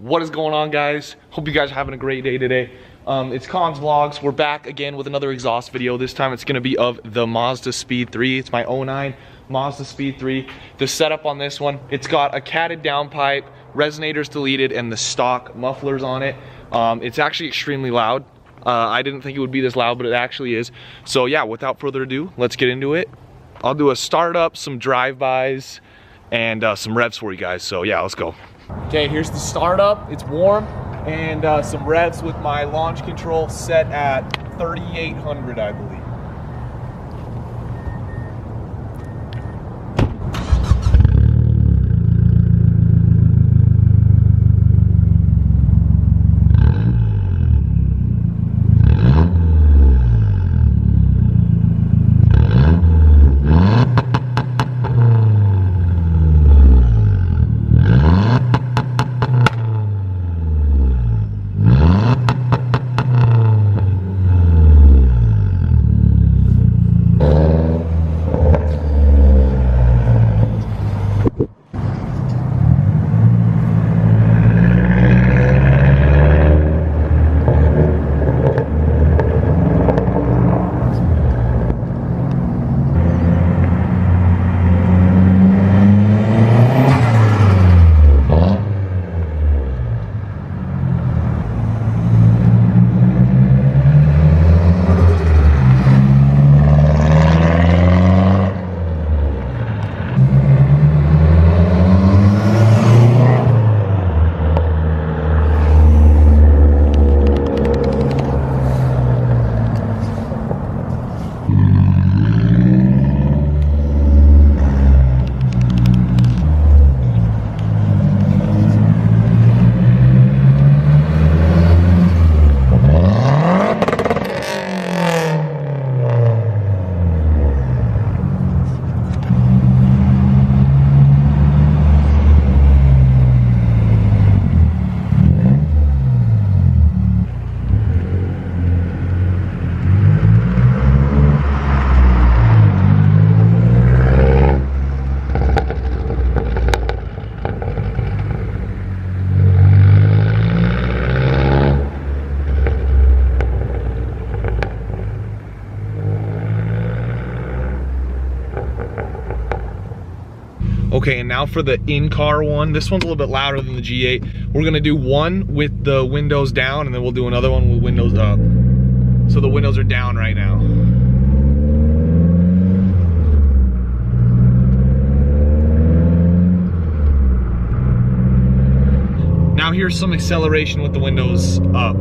What is going on, guys? Hope you guys are having a great day today. It's Khan's Vlogs. We're back again with another exhaust video. This time it's gonna be of the Mazdaspeed 3. It's my 09 Mazdaspeed 3. The setup on this one, it's got a catted downpipe, resonators deleted, and the stock mufflers on it. It's actually extremely loud. I didn't think it would be this loud, but it actually is. So yeah, without further ado, let's get into it. I'll do a startup, some drive-bys, and some revs for you guys. So yeah, let's go. Okay, here's the startup. It's warm, and some revs with my launch control set at 3,800, I believe. Okay, and now for the in-car one. This one's a little bit louder than the G8. We're gonna do one with the windows down, and then we'll do another one with windows up. So the windows are down right now. Now here's some acceleration with the windows up.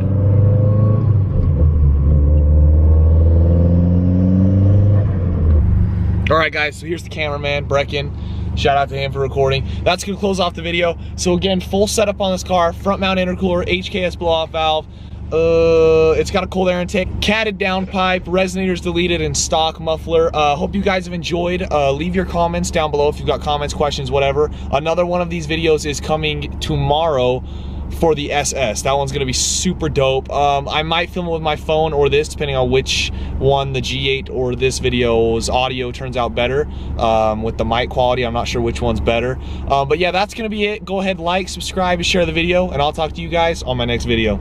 All right, guys, so here's the cameraman, Brecken. Shout out to him for recording. That's gonna close off the video. So again, full setup on this car, front mount intercooler, HKS blow off valve. It's got a cold air intake, catted downpipe, resonators deleted, and stock muffler. Hope you guys have enjoyed. Leave your comments down below if you've got comments, questions, whatever. Another one of these videos is coming tomorrow for the SS. That one's gonna be super dope. I might film it with my phone or this, depending on which one, the G8 or this video's audio turns out better. With the mic quality, I'm not sure which one's better. But yeah, that's gonna be it. Go ahead, like, subscribe, and share the video, and I'll talk to you guys on my next video.